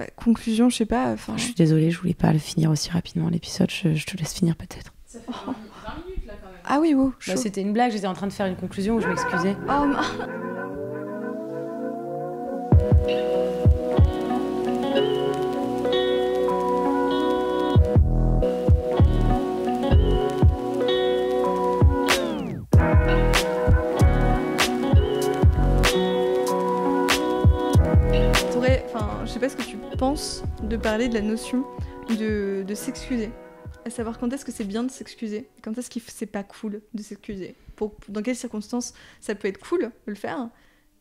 Bah, conclusion, je sais pas. Je suis désolée, je voulais pas le finir aussi rapidement l'épisode. Je te laisse finir peut-être. Ça fait 20 minutes là quand même. Ah oui, wow, Bah, c'était une blague, j'étais en train de faire une conclusion où je m'excusais. Oh, je sais pas ce que tu penses de parler de la notion de s'excuser. À savoir quand est-ce que c'est bien de s'excuser, quand est-ce que c'est pas cool de s'excuser. Dans quelles circonstances ça peut être cool de le faire,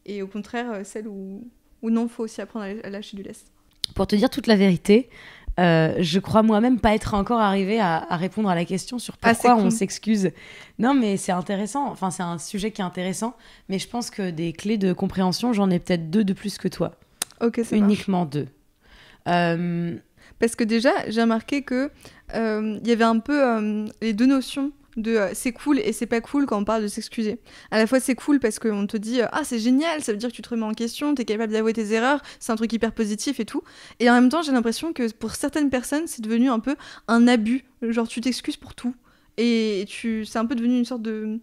et au contraire, celles où non, faut aussi apprendre à lâcher du lest. Pour te dire toute la vérité, je crois moi-même pas être encore arrivée à répondre à la question sur pourquoi on s'excuse. Non, mais c'est intéressant. Enfin, c'est un sujet qui est intéressant, mais je pense que des clés de compréhension, j'en ai peut-être 2 de plus que toi. Ok, ça uniquement marche. 2. Parce que déjà, j'ai remarqué que y avait un peu les 2 notions de c'est cool et c'est pas cool quand on parle de s'excuser. À la fois, c'est cool parce qu'on te dit ah, c'est génial, ça veut dire que tu te remets en question, t'es capable d'avouer tes erreurs, c'est un truc hyper positif et tout. Et en même temps, j'ai l'impression que pour certaines personnes, c'est devenu un peu un abus. Genre, tu t'excuses pour tout. Et c'est un peu devenu une sorte de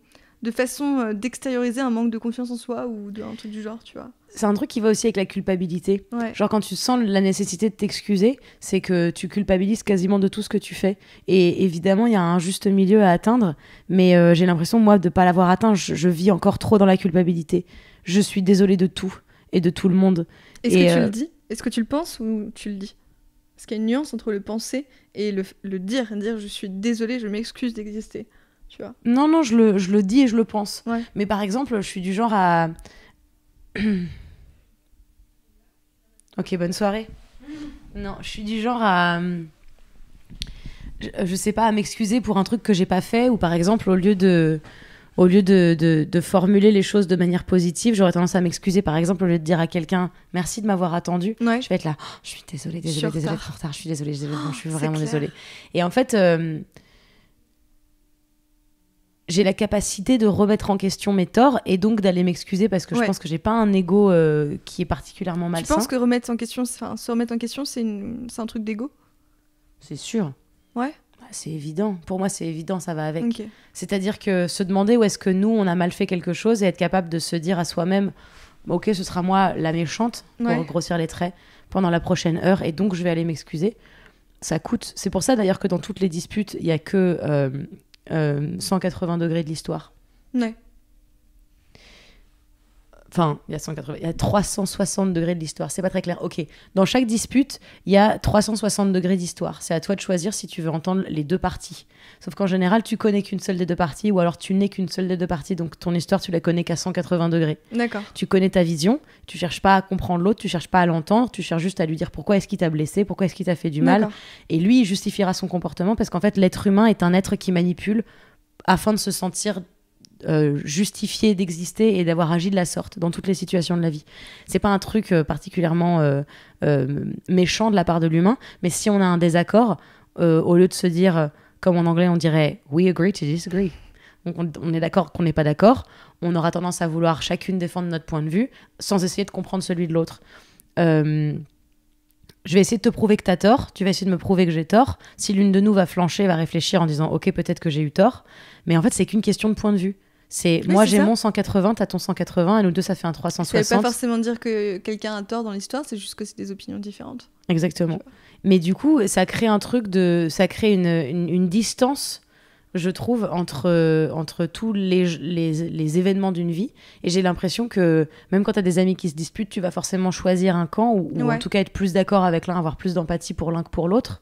façon d'extérioriser un manque de confiance en soi ou un truc du genre, tu vois. C'est un truc qui va aussi avec la culpabilité. Ouais. Genre quand tu sens la nécessité de t'excuser, c'est que tu culpabilises quasiment de tout ce que tu fais. Et évidemment, il y a un juste milieu à atteindre, mais j'ai l'impression, moi, de ne pas l'avoir atteint. Je vis encore trop dans la culpabilité. Je suis désolée de tout et de tout le monde. Est-ce que tu le dis ? Est-ce que tu le penses ou tu le dis ? Parce qu'il y a une nuance entre le penser et le dire. Dire je suis désolée, je m'excuse d'exister. Tu vois ? Non, je le dis et je le pense. Ouais. Mais par exemple, je suis du genre à... Ok, bonne soirée. Non, je suis du genre à... Je sais pas, à m'excuser pour un truc que j'ai pas fait, ou par exemple, au lieu de formuler les choses de manière positive, j'aurais tendance à m'excuser. Par exemple, au lieu de dire à quelqu'un « merci de m'avoir attendu ouais. », je vais être là « je suis désolée d'être en retard, je suis désolée, je suis vraiment désolée ». Et en fait... j'ai la capacité de remettre en question mes torts et donc d'aller m'excuser parce que je pense que j'ai pas un ego qui est particulièrement malsain. Tu penses que se remettre en question, c'est un truc d'ego ? C'est sûr. Ouais. C'est évident. Pour moi, c'est évident, ça va avec. Okay. C'est-à-dire que se demander où est-ce que nous, on a mal fait quelque chose et être capable de se dire à soi-même « Ok, ce sera moi la méchante, pour grossir les traits, pendant la prochaine heure et donc je vais aller m'excuser ». Ça coûte. C'est pour ça d'ailleurs que dans toutes les disputes, il y a que... 180 degrés de l'histoire. Ouais. Enfin, il y a 360 degrés de l'histoire. C'est pas très clair. Ok. Dans chaque dispute, il y a 360 degrés d'histoire. C'est à toi de choisir si tu veux entendre les 2 parties. Sauf qu'en général, tu connais qu'une seule des 2 parties, ou alors tu n'es qu'une seule des 2 parties. Donc ton histoire, tu la connais qu'à 180 degrés. D'accord. Tu connais ta vision. Tu cherches pas à comprendre l'autre. Tu cherches pas à l'entendre. Tu cherches juste à lui dire pourquoi est-ce qu'il t'a blessé, pourquoi est-ce qu'il t'a fait du mal. Et lui, il justifiera son comportement parce qu'en fait, l'être humain est un être qui manipule afin de se sentir justifié d'exister et d'avoir agi de la sorte dans toutes les situations de la vie. C'est pas un truc particulièrement méchant de la part de l'humain, mais si on a un désaccord, au lieu de se dire, comme en anglais on dirait « we agree to disagree », donc on est d'accord qu'on n'est pas d'accord, on aura tendance à vouloir chacune défendre notre point de vue sans essayer de comprendre celui de l'autre. Je vais essayer de te prouver que t'as tort, tu vas essayer de me prouver que j'ai tort. Si l'une de nous va flancher, va réfléchir en disant « ok, peut-être que j'ai eu tort », mais en fait c'est qu'une question de point de vue. Moi j'ai mon 180, t'as ton 180, et nous deux ça fait un 360. Ça veut pas forcément dire que quelqu'un a tort dans l'histoire, c'est juste que c'est des opinions différentes. Exactement. Mais du coup, ça crée un truc ça crée une distance, je trouve, entre tous les événements d'une vie. Et j'ai l'impression que même quand t'as des amis qui se disputent, tu vas forcément choisir un camp, ou en tout cas être plus d'accord avec l'un, avoir plus d'empathie pour l'un que pour l'autre.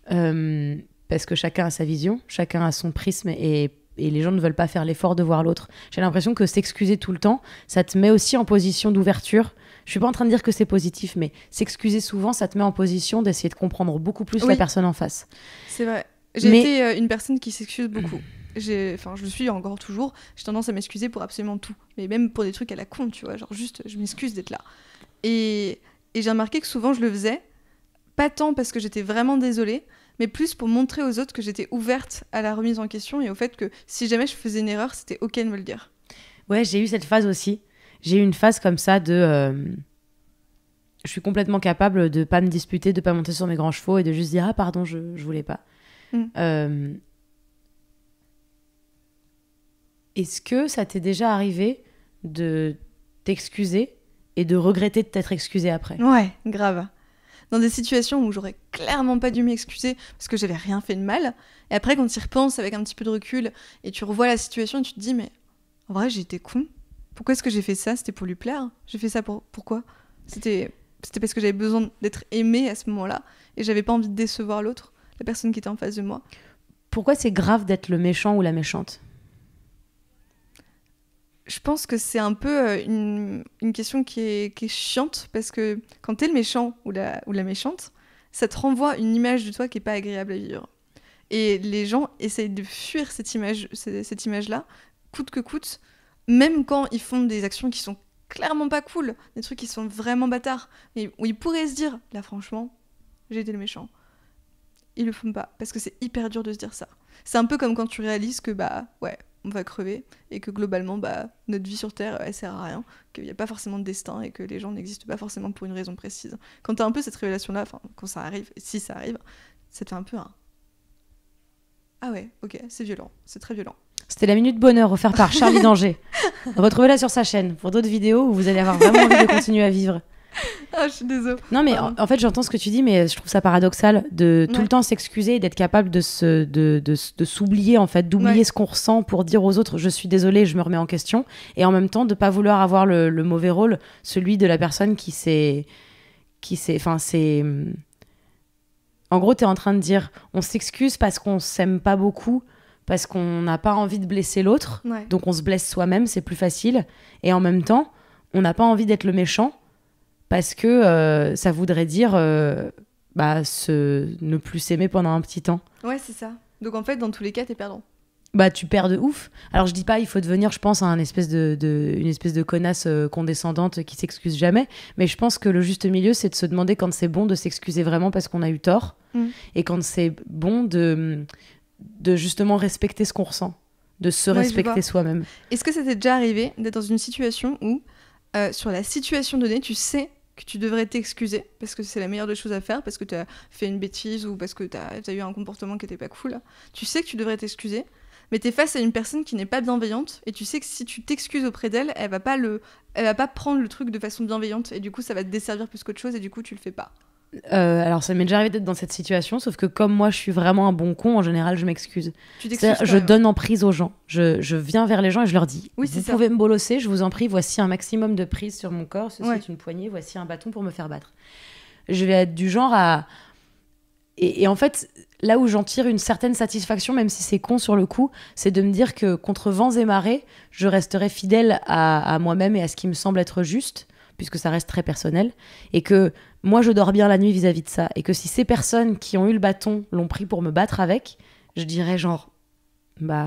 Parce que chacun a sa vision, chacun a son prisme, et les gens ne veulent pas faire l'effort de voir l'autre. J'ai l'impression que s'excuser tout le temps, ça te met aussi en position d'ouverture. Je suis pas en train de dire que c'est positif, mais s'excuser souvent, ça te met en position d'essayer de comprendre beaucoup plus la personne en face. C'est vrai. J'ai été une personne qui s'excuse beaucoup. Je le suis encore toujours. J'ai tendance à m'excuser pour absolument tout. Mais même pour des trucs à la con, tu vois. Genre juste, je m'excuse d'être là. Et j'ai remarqué que souvent, je le faisais. Pas tant parce que j'étais vraiment désolée, mais plus pour montrer aux autres que j'étais ouverte à la remise en question et au fait que si jamais je faisais une erreur, c'était ok de me le dire. Ouais, j'ai eu cette phase aussi. J'ai eu une phase comme ça de... je suis complètement capable de pas me disputer, de pas monter sur mes grands chevaux et de juste dire « Ah, pardon, je voulais pas. Est-ce que ça t'est déjà arrivé de t'excuser et de regretter de t'être excusé après ? Ouais, grave. Dans des situations où j'aurais clairement pas dû m'excuser parce que j'avais rien fait de mal. Et après, quand tu y repenses avec un petit peu de recul et tu revois la situation et tu te dis, mais en vrai, j'ai été con. Pourquoi est-ce que j'ai fait ça ? C'était pour lui plaire ? J'ai fait ça pourquoi ? C'était parce que j'avais besoin d'être aimée à ce moment-là et j'avais pas envie de décevoir l'autre, la personne qui était en face de moi. Pourquoi c'est grave d'être le méchant ou la méchante ? Je pense que c'est un peu une question qui est chiante parce que quand t'es le méchant ou la méchante, ça te renvoie une image de toi qui est pas agréable à vivre. Et les gens essayent de fuir cette image-là, coûte que coûte, même quand ils font des actions qui sont clairement pas cool, des trucs qui sont vraiment bâtards, mais où ils pourraient se dire, là franchement, j'ai été le méchant. Ils le font pas, parce que c'est hyper dur de se dire ça. C'est un peu comme quand tu réalises que on va crever, et que globalement, notre vie sur Terre, elle sert à rien, qu'il n'y a pas forcément de destin, et que les gens n'existent pas forcément pour une raison précise. Quand t'as un peu cette révélation-là, quand ça arrive, si ça arrive, ça te fait un peu un... Ah ouais, ok, c'est violent, c'est très violent. C'était la Minute Bonheur offerte par Charlie Danger. Retrouvez-la sur sa chaîne pour d'autres vidéos où vous allez avoir vraiment envie de continuer à vivre. Ah, je suis désolée. Non, mais en fait, j'entends ce que tu dis, mais je trouve ça paradoxal de tout le temps s'excuser et d'être capable de s'oublier, en fait, d'oublier ce qu'on ressent pour dire aux autres « je suis désolée, je me remets en question », et en même temps de pas vouloir avoir le mauvais rôle, celui de la personne qui s'est... Enfin, c'est... En gros, t'es en train de dire « on s'excuse parce qu'on s'aime pas beaucoup », parce qu'on n'a pas envie de blesser l'autre, donc on se blesse soi-même, c'est plus facile, et en même temps, on n'a pas envie d'être le méchant, parce que ça voudrait dire ne plus s'aimer pendant un petit temps. Ouais, c'est ça. Donc en fait, dans tous les cas, t'es perdant. Tu perds de ouf. Alors je dis pas, il faut devenir, je pense, une espèce de connasse condescendante qui s'excuse jamais, mais je pense que le juste milieu, c'est de se demander quand c'est bon de s'excuser vraiment parce qu'on a eu tort, et quand c'est bon de justement respecter ce qu'on ressent, de se respecter soi-même. Est-ce que ça t'est déjà arrivé d'être dans une situation où, sur la situation donnée, tu sais que tu devrais t'excuser parce que c'est la meilleure des choses à faire, parce que tu as fait une bêtise ou parce que tu as eu un comportement qui n'était pas cool. Tu sais que tu devrais t'excuser, mais tu es face à une personne qui n'est pas bienveillante et tu sais que si tu t'excuses auprès d'elle, elle va pas prendre le truc de façon bienveillante et du coup ça va te desservir plus qu'autre chose et du coup tu le fais pas. Alors ça m'est déjà arrivé d'être dans cette situation, sauf que comme moi je suis vraiment un bon con, en général je m'excuse. Tu t'excuses je donne en prise aux gens, je viens vers les gens et je leur dis vous ça. pouvez me bolosser, je vous en prie, voici un maximum de prise sur mon corps, ceci est une poignée, voici un bâton pour me faire battre. Je vais être du genre à... Et en fait, là où j'en tire une certaine satisfaction, même si c'est con sur le coup, c'est de me dire que contre vents et marées, je resterai fidèle à moi-même et à ce qui me semble être juste, puisque ça reste très personnel, et que moi je dors bien la nuit vis-à-vis de ça, et que si ces personnes qui ont eu le bâton l'ont pris pour me battre avec, je dirais genre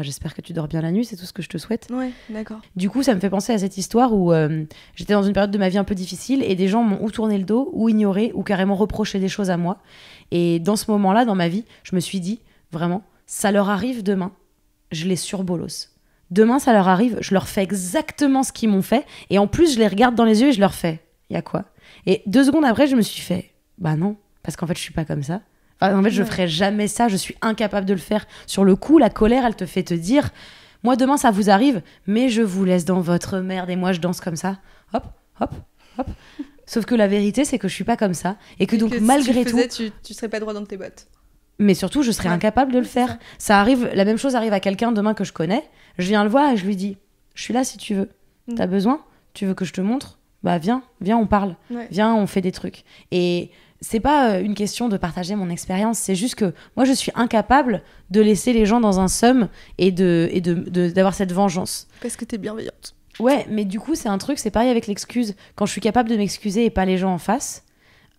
j'espère que tu dors bien la nuit, c'est tout ce que je te souhaite. Ouais, d'accord. Du coup ça me fait penser à cette histoire où j'étais dans une période de ma vie un peu difficile et des gens m'ont ou tourné le dos, ou ignoré, ou carrément reproché des choses à moi, et dans ce moment-là dans ma vie, je me suis dit vraiment, ça leur arrive demain, je les surbolosse. Demain, ça leur arrive, je leur fais exactement ce qu'ils m'ont fait, et en plus, je les regarde dans les yeux et je leur fais, y a quoi ? Et 2 secondes après, je me suis fait, non, parce qu'en fait, je suis pas comme ça. Enfin, en fait, je ferai jamais ça, je suis incapable de le faire. Sur le coup, la colère, elle te fait te dire, moi, demain, ça vous arrive, mais je vous laisse dans votre merde, et moi, je danse comme ça. Hop, hop, hop. Sauf que la vérité, c'est que je suis pas comme ça, et que donc, malgré tout... tu serais pas droit dans tes bottes. Mais surtout, je serais incapable de le faire. Ça arrive, la même chose arrive à quelqu'un demain que je connais. Je viens le voir et je lui dis, je suis là si tu veux. T'as besoin ? Tu veux que je te montre ? Viens, on parle. Ouais. Viens, on fait des trucs. Et c'est pas une question de partager mon expérience, c'est juste que moi, je suis incapable de laisser les gens dans un seum et d'avoir cette vengeance. Parce que t'es bienveillante. Ouais, mais du coup, c'est un truc, c'est pareil avec l'excuse. Quand je suis capable de m'excuser et pas les gens en face,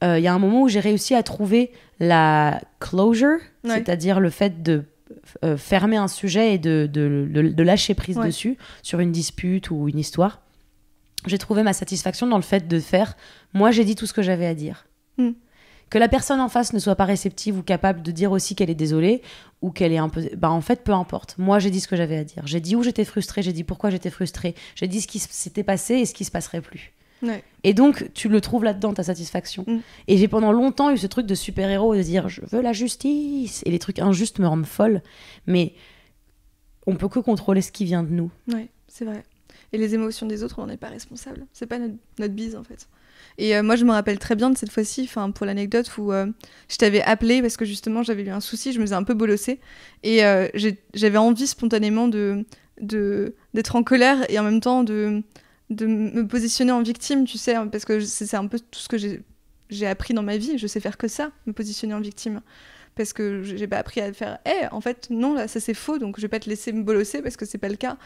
y a un moment où j'ai réussi à trouver la closure, c'est-à-dire le fait de fermer un sujet et de lâcher prise dessus sur une dispute ou une histoire. J'ai trouvé ma satisfaction dans le fait de faire moi j'ai dit tout ce que j'avais à dire. Que la personne en face ne soit pas réceptive ou capable de dire aussi qu'elle est désolée ou qu'elle est un peu... en fait, peu importe. Moi, j'ai dit ce que j'avais à dire. J'ai dit où j'étais frustrée, j'ai dit pourquoi j'étais frustrée, j'ai dit ce qui s'était passé et ce qui se passerait plus. Ouais. Et donc, tu le trouves là-dedans, ta satisfaction. Et j'ai pendant longtemps eu ce truc de super-héros, de dire, je veux la justice. Et les trucs injustes me rendent folle. Mais on peut que contrôler ce qui vient de nous. Ouais, c'est vrai. Et les émotions des autres, on n'en est pas responsable. C'est pas notre bise, en fait. Et moi, je me rappelle très bien de cette fois-ci, pour l'anecdote, où je t'avais appelé parce que justement, j'avais eu un souci, je me faisais un peu bolosser. Et j'avais envie spontanément d'être en colère et en même temps de me positionner en victime, tu sais, parce que c'est un peu tout ce que j'ai appris dans ma vie. Je sais faire que ça, me positionner en victime. Parce que j'ai pas appris à faire en fait, non, là, ça c'est faux, donc je vais pas te laisser me bolosser parce que c'est pas le cas.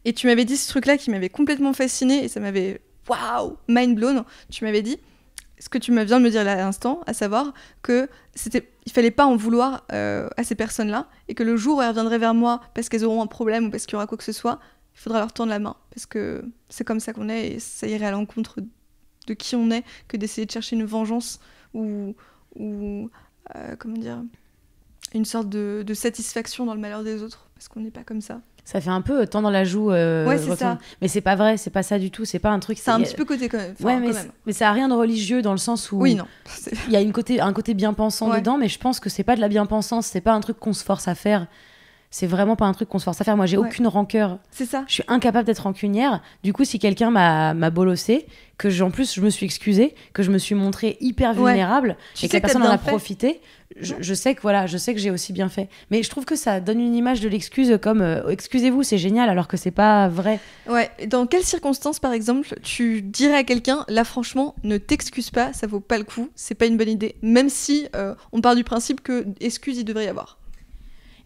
Et tu m'avais dit ce truc-là qui m'avait complètement fascinée et ça m'avait, waouh, mind blown. Tu m'avais dit ce que tu viens de me dire là à l'instant, à savoir il fallait pas en vouloir à ces personnes-là et que le jour où elles reviendraient vers moi parce qu'elles auront un problème ou parce qu'il y aura quoi que ce soit, il faudra leur tendre la main parce que c'est comme ça qu'on est et ça irait à l'encontre de qui on est que d'essayer de chercher une vengeance ou comment dire, une sorte de satisfaction dans le malheur des autres parce qu'on n'est pas comme ça. Ça fait un peu tendre la joue. Ouais, c'est ça. Mais c'est pas vrai, c'est pas ça du tout. C'est pas un truc. C'est un petit peu côté quand même. Ouais, mais ça a rien de religieux dans le sens où. Oui, non. Il y a un côté bien pensant dedans, mais je pense que c'est pas de la bien-pensance. C'est pas un truc qu'on se force à faire. C'est vraiment pas un truc qu'on se force à faire. Moi, j'ai aucune rancœur. C'est ça. Je suis incapable d'être rancunière. Du coup, si quelqu'un m'a bolossé, en plus je me suis excusée, que je me suis montrée hyper vulnérable et que la personne en a profité, je sais que j'ai aussi bien fait. Mais je trouve que ça donne une image de l'excuse comme excusez-vous, c'est génial, alors que c'est pas vrai. Ouais. Dans quelles circonstances, par exemple, tu dirais à quelqu'un, là, franchement, ne t'excuse pas, ça vaut pas le coup, c'est pas une bonne idée, même si on part du principe que excuse il devrait y avoir.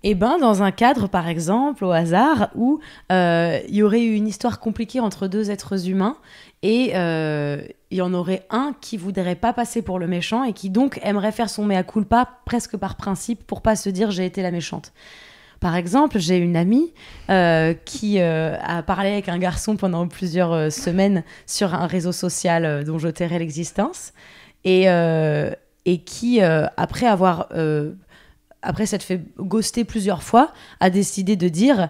Eh ben, dans un cadre, par exemple, au hasard, où il y aurait eu une histoire compliquée entre deux êtres humains et il y en aurait un qui voudrait pas passer pour le méchant et qui donc aimerait faire son mea culpa presque par principe pour pas se dire j'ai été la méchante. Par exemple, j'ai une amie qui a parlé avec un garçon pendant plusieurs semaines sur un réseau social dont je tairai l'existence et qui, après s'être fait ghoster plusieurs fois, a décidé de dire,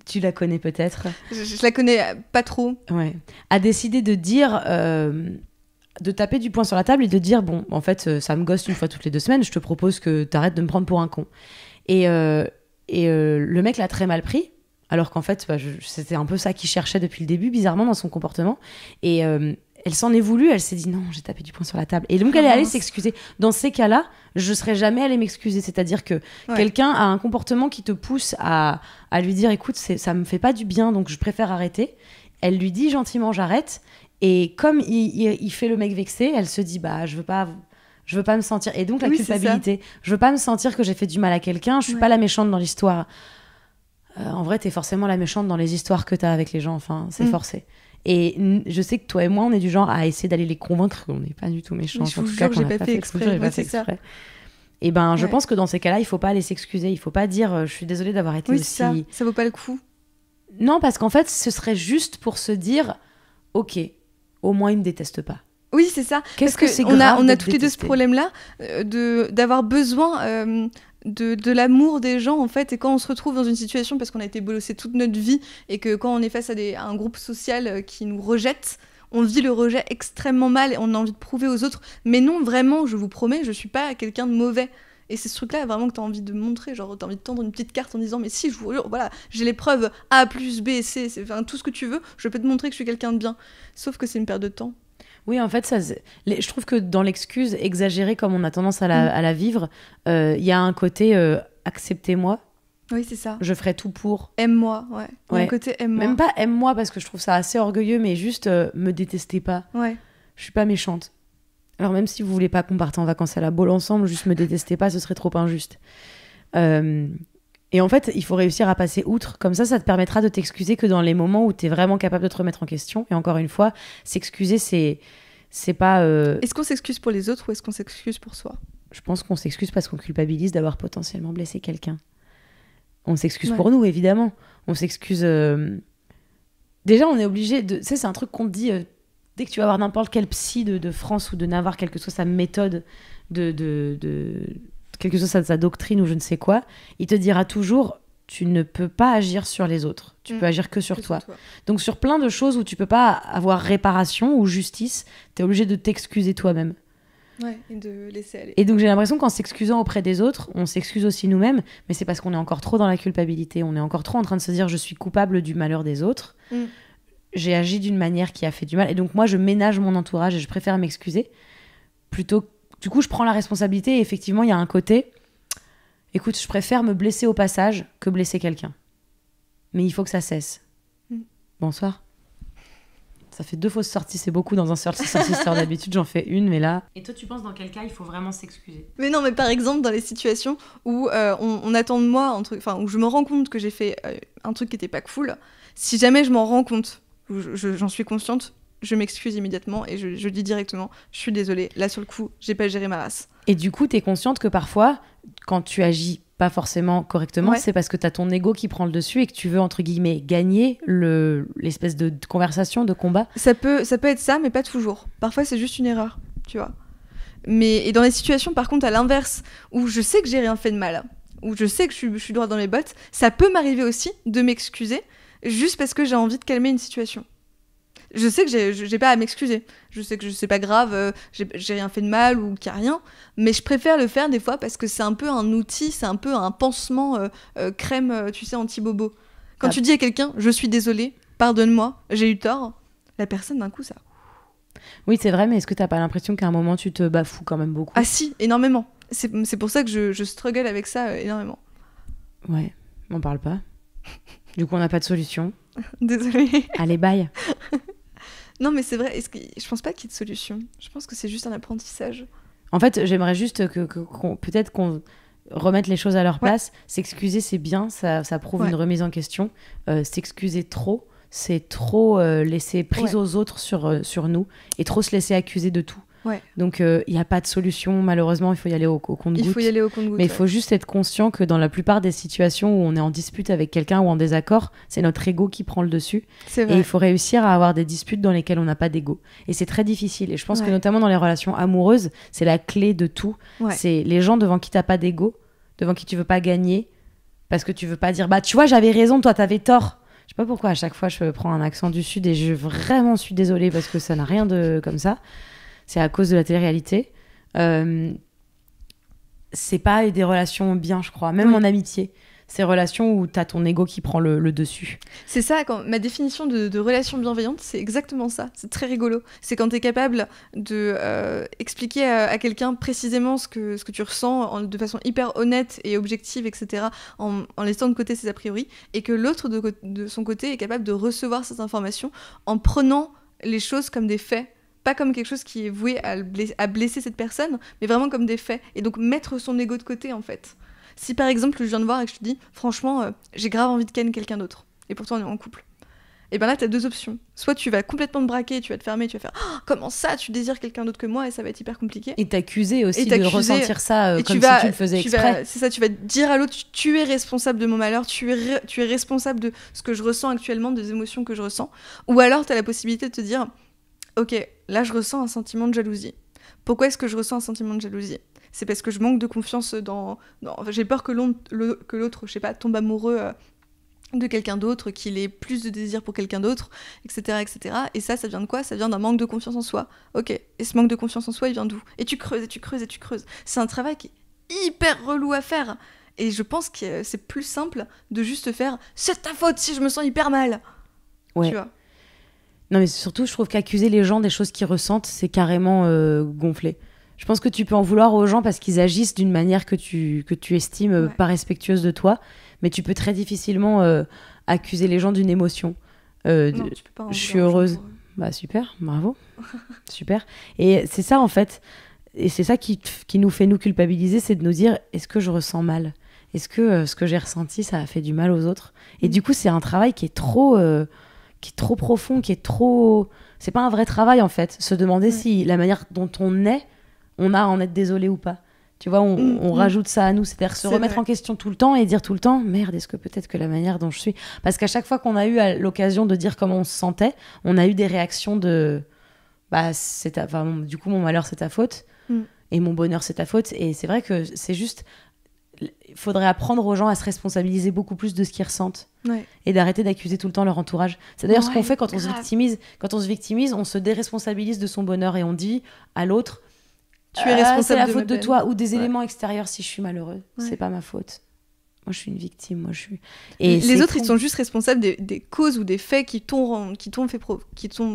tu la connais peut-être. Je la connais pas trop. Ouais. A décidé de dire, de taper du poing sur la table et de dire, bon, en fait, ça me ghoste une fois toutes les 2 semaines, je te propose que t'arrêtes de me prendre pour un con. Et le mec l'a très mal pris, alors qu'en fait, c'était un peu ça qu'il cherchait depuis le début, bizarrement, dans son comportement. Et elle s'en est voulu, elle s'est dit non, j'ai tapé du poing sur la table. Et donc elle est allée s'excuser. Dans ces cas-là, je serais jamais allée m'excuser. C'est-à-dire que quelqu'un a un comportement qui te pousse à lui dire écoute, ça me fait pas du bien, donc je préfère arrêter. Elle lui dit gentiment j'arrête. Et comme il fait le mec vexé, elle se dit bah je veux pas me sentir. Et donc la culpabilité. Je veux pas me sentir que j'ai fait du mal à quelqu'un, je suis pas la méchante dans l'histoire. En vrai, t'es forcément la méchante dans les histoires que t'as avec les gens, enfin, c'est forcé. Et je sais que toi et moi, on est du genre à essayer d'aller les convaincre qu'on n'est pas du tout méchants. Je vous jure que j'ai pas fait exprès. Et ben, je pense que dans ces cas-là, il faut pas aller s'excuser. Il faut pas dire je suis désolée d'avoir été aussi. Ça vaut pas le coup. Non, parce qu'en fait, ce serait juste pour se dire ok, au moins il me déteste pas. Oui, c'est ça. Qu'est-ce que c'est grave grave on a toutes les deux ce problème-là d'avoir besoin de l'amour des gens, en fait. Et quand on se retrouve dans une situation, parce qu'on a été bolossé toute notre vie, et que quand on est face à un groupe social qui nous rejette, on vit le rejet extrêmement mal et on a envie de prouver aux autres. Mais non, vraiment, je vous promets, je suis pas quelqu'un de mauvais. Et c'est ce truc-là vraiment que t'as envie de montrer, genre t'as envie de tendre une petite carte en disant mais si, je vous jure, voilà, j'ai les preuves A plus B, C, enfin, tout ce que tu veux, je peux te montrer que je suis quelqu'un de bien. Sauf que c'est une perte de temps. Oui, en fait, je trouve que dans l'excuse exagérée, comme on a tendance à la vivre, il y a un côté acceptez-moi. Oui, c'est ça. Je ferai tout pour. Aime-moi, ouais. Il y a un côté aime-moi. Même pas aime-moi parce que je trouve ça assez orgueilleux, mais juste me détestez pas. Ouais. Je suis pas méchante. Alors même si vous voulez pas qu'on parte en vacances à la Baule ensemble, juste me détestez pas, ce serait trop injuste. Et en fait, il faut réussir à passer outre. Comme ça te permettra de t'excuser que dans les moments où t'es vraiment capable de te remettre en question. Et encore une fois, s'excuser, c'est pas... Est-ce qu'on s'excuse pour les autres ou est-ce qu'on s'excuse pour soi ? Je pense qu'on s'excuse parce qu'on culpabilise d'avoir potentiellement blessé quelqu'un. On s'excuse pour nous, évidemment. On s'excuse... Déjà, on est obligé de... Tu sais, c'est un truc qu'on te dit... Dès que tu vas voir n'importe quel psy de France ou de Navarre, quelle que soit sa méthode quelle que soit sa doctrine ou je ne sais quoi, il te dira toujours tu ne peux pas agir sur les autres. Tu peux agir que sur toi. Donc sur plein de choses où tu peux pas avoir réparation ou justice, t'es obligé de t'excuser toi-même. Ouais, et de laisser aller. Et donc j'ai l'impression qu'en s'excusant auprès des autres, on s'excuse aussi nous-mêmes, mais c'est parce qu'on est encore trop dans la culpabilité. On est encore trop en train de se dire je suis coupable du malheur des autres. J'ai agi d'une manière qui a fait du mal. Et donc moi je ménage mon entourage et je préfère m'excuser. Plutôt, du coup je prends la responsabilité et effectivement il y a un côté... Écoute, je préfère me blesser au passage que blesser quelqu'un. Mais il faut que ça cesse. Bonsoir. Ça fait 2 fausses sorties, c'est beaucoup dans un seul histoire. D'habitude, j'en fais une, mais là... Et toi, tu penses dans quel cas il faut vraiment s'excuser ? Mais non, mais par exemple, dans les situations où on attend de moi, où je me rends compte que j'ai fait un truc qui était pas cool, si jamais je m'en rends compte, j'en suis consciente, je m'excuse immédiatement et je dis directement, je suis désolée, là sur le coup, j'ai pas géré ma race. Et du coup, t'es consciente que parfois, quand tu agis pas forcément correctement, c'est parce que t'as ton ego qui prend le dessus et que tu veux, entre guillemets, gagner l'espèce de conversation, de combat. Ça peut être ça, mais pas toujours. Parfois, c'est juste une erreur, tu vois. Et dans les situations, par contre, à l'inverse, où je sais que j'ai rien fait de mal, où je sais que je suis droit dans mes bottes, ça peut m'arriver aussi de m'excuser, juste parce que j'ai envie de calmer une situation. Je sais que j'ai pas à m'excuser. Je sais que c'est pas grave, j'ai rien fait de mal ou qu'il y a rien. Mais je préfère le faire des fois parce que c'est un peu un outil, c'est un peu un pansement crème, tu sais, anti-bobo. Quand tu dis à quelqu'un « je suis désolée, pardonne-moi, j'ai eu tort », la personne d'un coup ça... Oui, c'est vrai, mais est-ce que t'as pas l'impression qu'à un moment tu te bafoues quand même beaucoup ? Ah si, énormément. C'est pour ça que je struggle avec ça énormément. Ouais, on parle pas. Du coup, on n'a pas de solution. Désolée. Allez, bye. Non, mais c'est vrai, je pense pas qu'il y ait de solution. Je pense que c'est juste un apprentissage. En fait, j'aimerais juste peut-être qu'on remette les choses à leur place. S'excuser, c'est bien, ça prouve une remise en question. S'excuser trop, c'est trop laisser prise aux autres sur nous et trop se laisser accuser de tout. Donc, il n'y a pas de solution, malheureusement, il faut y aller au compte-gouttes. Il faut y aller au compte-gouttes. Mais il faut juste être conscient que dans la plupart des situations où on est en dispute avec quelqu'un ou en désaccord, c'est notre ego qui prend le dessus. C'est vrai. Et il faut réussir à avoir des disputes dans lesquelles on n'a pas d'ego. Et c'est très difficile. Et je pense que notamment dans les relations amoureuses, c'est la clé de tout. C'est les gens devant qui tu n'as pas d'ego, devant qui tu veux pas gagner, parce que tu veux pas dire « bah tu vois, j'avais raison, toi t'avais tort ». Je sais pas pourquoi à chaque fois je prends un accent du Sud et je vraiment suis désolée parce que ça n'a rien de comme ça. C'est à cause de la télé-réalité. C'est pas des relations bien, je crois. Même en amitié. Ces relations où t'as ton ego qui prend le dessus. C'est ça, ma définition de relation bienveillante, c'est exactement ça. C'est très rigolo. C'est quand t'es capable de expliquer à quelqu'un précisément ce que tu ressens de façon hyper honnête et objective, etc., en laissant de côté ses a priori, et que l'autre, de son côté, est capable de recevoir cette information en prenant les choses comme des faits. Pas comme quelque chose qui est voué à blesser cette personne, mais vraiment comme des faits. Et donc mettre son ego de côté, en fait. Si par exemple, je viens de voir et que je te dis, franchement, j'ai grave envie de ken quelqu'un d'autre, et pourtant on est en couple, et ben là, t'as 2 options. Soit tu vas complètement te braquer, tu vas te fermer, tu vas faire oh, comment ça, tu désires quelqu'un d'autre que moi, et ça va être hyper compliqué. Et t'accuser aussi de ressentir ça comme si tu le faisais exprès. C'est ça, tu vas dire à l'autre, tu es responsable de mon malheur, tu es responsable de ce que je ressens actuellement, des émotions que je ressens. Ou alors, t'as la possibilité de te dire, ok, là je ressens un sentiment de jalousie. Pourquoi est-ce que je ressens un sentiment de jalousie ? C'est parce que je manque de confiance j'ai peur que l'autre, je sais pas, tombe amoureux de quelqu'un d'autre, qu'il ait plus de désir pour quelqu'un d'autre, etc., etc. Et ça vient de quoi ? Ça vient d'un manque de confiance en soi. Ok, et ce manque de confiance en soi, il vient d'où ? Et tu creuses, et tu creuses, et tu creuses. C'est un travail qui est hyper relou à faire. Et je pense que c'est plus simple de juste faire « c'est ta faute si je me sens hyper mal !» Ouais. Tu vois ? Non, mais surtout, je trouve qu'accuser les gens des choses qu'ils ressentent, c'est carrément gonflé. Je pense que tu peux en vouloir aux gens parce qu'ils agissent d'une manière que tu estimes pas respectueuse de toi, mais tu peux très difficilement accuser les gens d'une émotion. Non, tu peux pas je suis heureuse. Bah super, bravo. Super. Et c'est ça en fait, et c'est ça qui nous fait nous culpabiliser, c'est de nous dire est-ce que je ressens mal ? Est-ce que ce que j'ai ressenti, ça a fait du mal aux autres ? Et du coup, c'est un travail qui est trop profond, c'est pas un vrai travail en fait. Se demander si la manière dont on est, on a à en être désolé ou pas. Tu vois, on rajoute ça à nous. C'est-à-dire se remettre en question tout le temps et dire tout le temps, merde, est-ce que peut-être que la manière dont je suis... Parce qu'à chaque fois qu'on a eu l'occasion de dire comment on se sentait, on a eu des réactions de... du coup, mon malheur, c'est ta faute. Et mon bonheur, c'est ta faute. Et c'est vrai que c'est juste il faudrait apprendre aux gens à se responsabiliser beaucoup plus de ce qu'ils ressentent Ouais. et d'arrêter d'accuser tout le temps leur entourage. C'est d'ailleurs ce qu'on Ouais, fait quand on se grave. victimise. Quand on se victimise, on se déresponsabilise de son bonheur et on dit à l'autre Tu es responsable c'est la de faute ma de peine. toi ou des Ouais. éléments extérieurs si je suis malheureux. Ouais. C'est pas ma faute. Moi, je suis une victime. Moi, je suis. Les c'est autres, con. ils sont juste responsables des causes ou des faits qui t'ont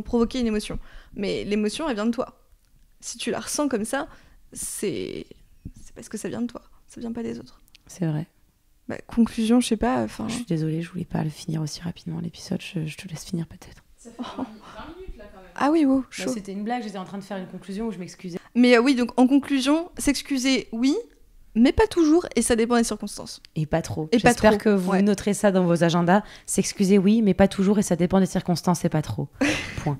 provoqué une émotion. Mais l'émotion, elle vient de toi. Si tu la ressens comme ça, c'est parce que ça vient de toi. Ça vient pas des autres. C'est vrai. Bah, conclusion, je sais pas. Enfin, Je suis désolée, je voulais pas le finir aussi rapidement l'épisode. Je te laisse finir peut-être. Ça fait 20 minutes là quand même. ah oui, wow, Bah, chaud. c'était une blague. J'étais en train de faire une conclusion où je m'excusais. Mais oui, donc en conclusion, s'excuser, oui, mais pas toujours, et ça dépend des circonstances. Et pas trop. Et pas J'espère trop, que vous ouais. noterez ça dans vos agendas. S'excuser, oui, mais pas toujours et ça dépend des circonstances et pas trop. Point.